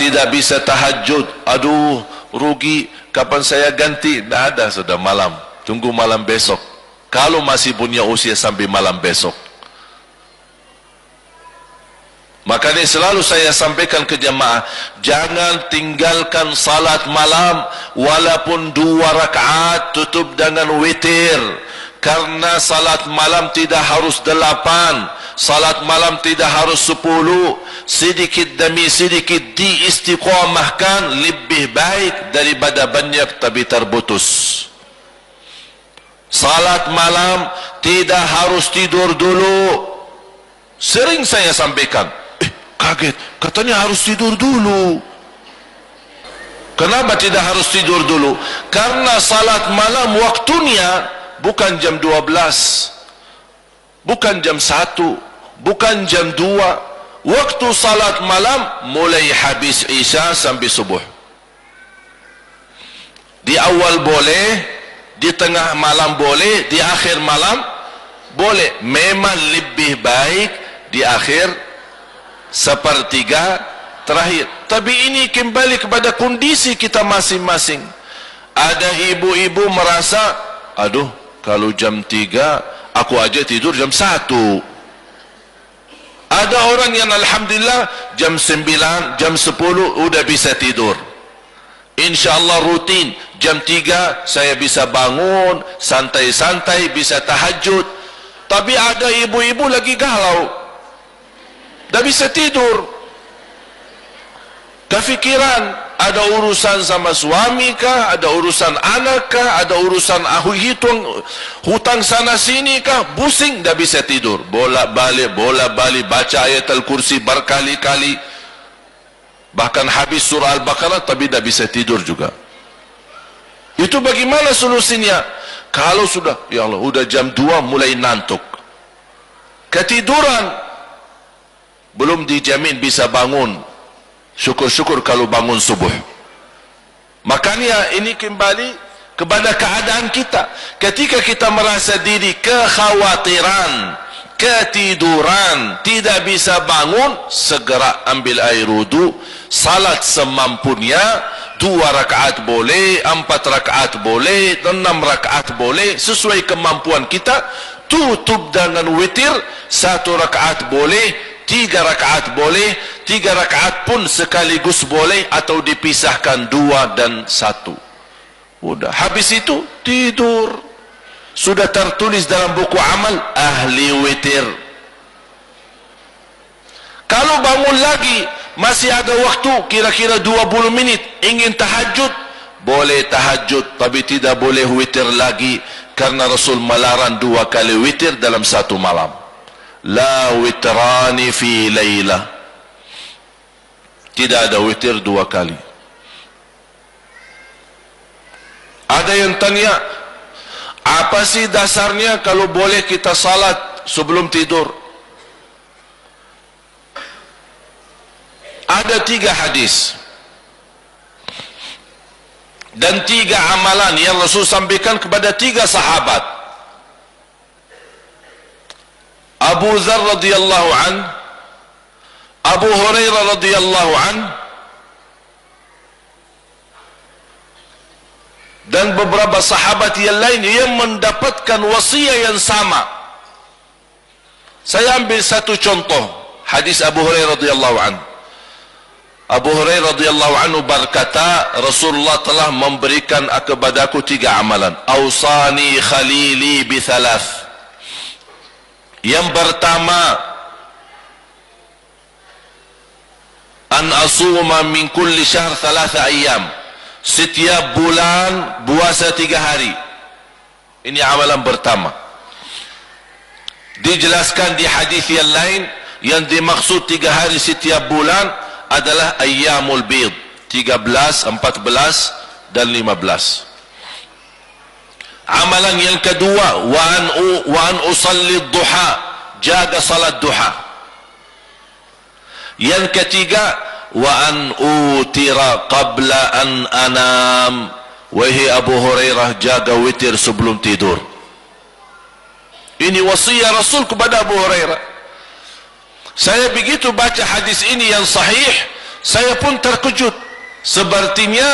tidak bisa tahajud, aduh rugi, kapan saya ganti? Tidak ada, sudah malam, tunggu malam besok. Kalau masih punya usia sampai malam besok. Makanya selalu saya sampaikan ke jemaah, jangan tinggalkan salat malam walaupun 2 rakaat, tutup dengan witir. Karena salat malam tidak harus 8, salat malam tidak harus 10. Sedikit demi sedikit diistiqamahkan lebih baik daripada banyak tapi terputus. Salat malam tidak harus tidur dulu. Sering saya sampaikan, kaget, katanya harus tidur dulu. Kenapa tidak harus tidur dulu? Karena salat malam waktunya bukan jam 12, bukan jam 1, bukan jam 2. Waktu salat malam mulai habis isya sampai subuh. Di awal boleh, di tengah malam boleh, di akhir malam boleh. Memang lebih baik di akhir sepertiga terakhir. Tapi ini kembali kepada kondisi kita masing-masing. Ada ibu-ibu merasa, aduh kalau jam 3 aku aja tidur jam 1. Ada orang yang alhamdulillah jam 9, jam 10 udah bisa tidur. InsyaAllah rutin jam 3 saya bisa bangun santai-santai, bisa tahajud. Tapi ada ibu-ibu lagi galau, tak bisa tidur, kefikiran, ada urusan sama suami kah, ada urusan anak kah, ada urusan hutang sana sini kah, pusing, tak bisa tidur, bolak-balik baca ayat Al-Kursi berkali-kali, bahkan habis surah Al-Baqarah tapi tak bisa tidur juga. Itu bagaimana solusinya? Kalau sudah, ya Allah, sudah jam 2 mulai ngantuk, ketiduran, belum dijamin bisa bangun. Syukur-syukur kalau bangun subuh. Makanya ini kembali kepada keadaan kita. Ketika kita merasa diri kekhawatiran, ketiduran, tidak bisa bangun, segera ambil air wudu, salat semampunya, 2 rakaat boleh, 4 rakaat boleh, 6 rakaat boleh, sesuai kemampuan kita. Tutup dengan witir, 1 rakaat boleh, 3 rakaat boleh, 3 rakaat pun sekaligus boleh, atau dipisahkan 2 dan 1. Udah, habis itu tidur. Sudah tertulis dalam buku amal ahli witir. Kalau bangun lagi masih ada waktu kira-kira 20 menit ingin tahajud, boleh tahajud, tapi tidak boleh witir lagi, karena Rasul melarang 2 kali witir dalam 1 malam. La witrani fi layla, tidak ada witir 2 kali. Ada yang tanya, apa sih dasarnya kalau boleh kita salat sebelum tidur? Ada 3 hadis dan 3 amalan yang Rasul sampaikan kepada 3 sahabat. Abu Dzar radhiyallahu an, Abu Hurairah radhiyallahu an, dan beberapa sahabat yang lain yang mendapatkan wasiat yang sama. Saya ambil satu contoh hadis Abu Hurairah radhiyallahu an. Abu Hurairah radhiyallahu anhu berkata, Rasulullah telah memberikan kepadaku 3 amalan. Ausani khalili bi 3. Yang pertama, an asuma min kulli syahr 3 ayyam. Setiap bulan puasa 3 hari. Ini amalan pertama. Dijelaskan di hadis yang lain, yang dimaksud 3 hari setiap bulan adalah ayyamul bid, 13, 14 dan 15. Amalan yang kedua, wa an usalli duha, jaga salat duha. Yang ketiga, wa an utira qabla an anam, wahai Abu Hurairah, jaga witir sebelum tidur. Ini wasiat Rasul kepada Abu Hurairah. Saya begitu baca hadis ini yang sahih, Saya pun terkejut. Sepertinya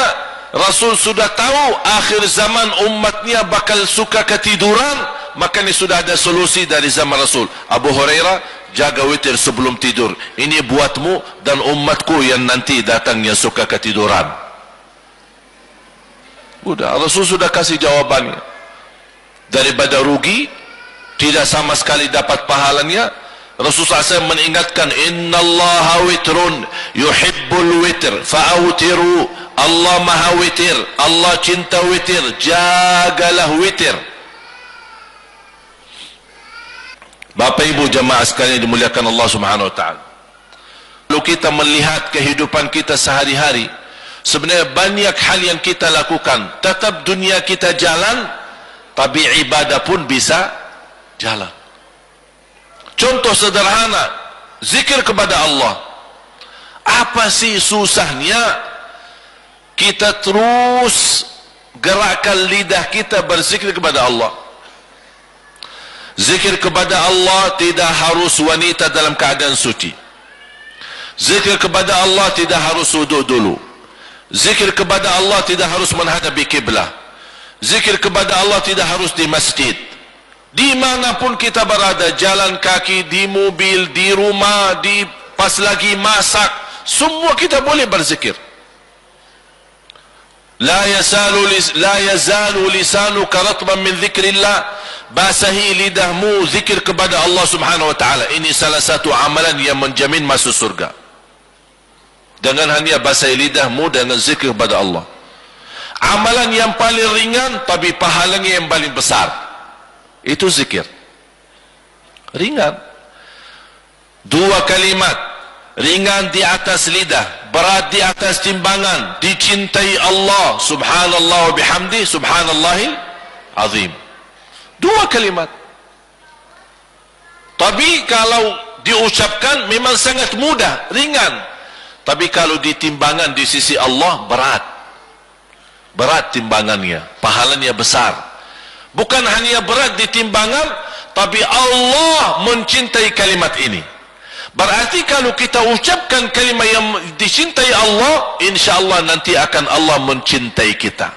Rasul sudah tahu akhir zaman umatnya bakal suka ketiduran, makanya sudah ada solusi dari zaman Rasul. Abu Hurairah, jaga witir sebelum tidur. Ini buatmu dan umatku yang nanti datangnya suka ketiduran. Udah, Rasul sudah kasih jawabannya. Daripada rugi, tidak sama sekali dapat pahalanya, Rasulullah SAW mengingatkan, innallaha witrun yuhibbul witr fa'awtiru. Allah maha witir, Allah cinta witir, jagalah witir. Bapak ibu jamaah sekalian dimuliakan Allah Subhanahu wa taala. Kalau kita melihat kehidupan kita sehari-hari, sebenarnya banyak hal yang kita lakukan, tetap dunia kita jalan, tapi ibadah pun bisa jalan. Contoh sederhana, zikir kepada Allah. Apa sih susahnya kita terus gerakkan lidah kita berzikir kepada Allah? Zikir kepada Allah tidak harus wanita dalam keadaan suci. Zikir kepada Allah tidak harus wudu dulu. Zikir kepada Allah tidak harus menghadapi kiblah. Zikir kepada Allah tidak harus di masjid. Dimanapun kita berada, jalan kaki, di mobil, di rumah, di pas lagi masak, semua kita boleh berzikir. La yazalu lisanuka ratban min dzikrillah. Basahi lidahmu zikir kepada Allah Subhanahu wa taala. Ini salah satu amalan yang menjamin masuk surga. Dengan hanya basahi lidahmu dengan zikir kepada Allah. Amalan yang paling ringan tapi pahalanya yang paling besar, itu zikir. Ringan. 2 kalimat, ringan di atas lidah, berat di atas timbangan, dicintai Allah, subhanallah wa bihamdi, subhanallahil azim. 2 kalimat. Tapi kalau diucapkan memang sangat mudah, ringan. Tapi kalau ditimbangan di sisi Allah, berat. Berat timbangannya, pahalanya besar. Bukan hanya berat di timbangan, tapi Allah mencintai kalimat ini. Berarti kalau kita ucapkan kalimat yang dicintai Allah, insyaAllah nanti akan Allah mencintai kita.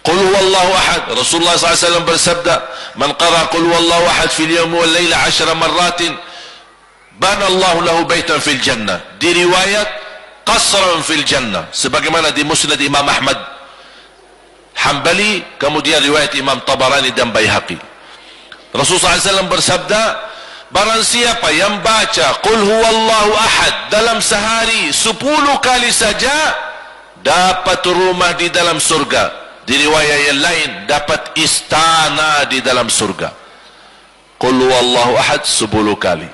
Qul huwallahu ahad. Rasulullah SAW bersabda, man qara qul huwallahu ahad fil yawmi wal layla 10 marratin bana Allahu lahu baitan fil jannah. Di riwayat qasran fil jannah, sebagaimana di Musnad Imam Ahmad Hanbali, kemudian riwayat Imam Tabarani dan Baihaqi. Rasulullah SAW bersabda, barang siapa yang baca qul huwallahu ahad dalam sehari 10 kali saja, dapat rumah di dalam surga. Di riwayat yang lain, dapat istana di dalam surga. Qul huwallahu ahad 10 kali.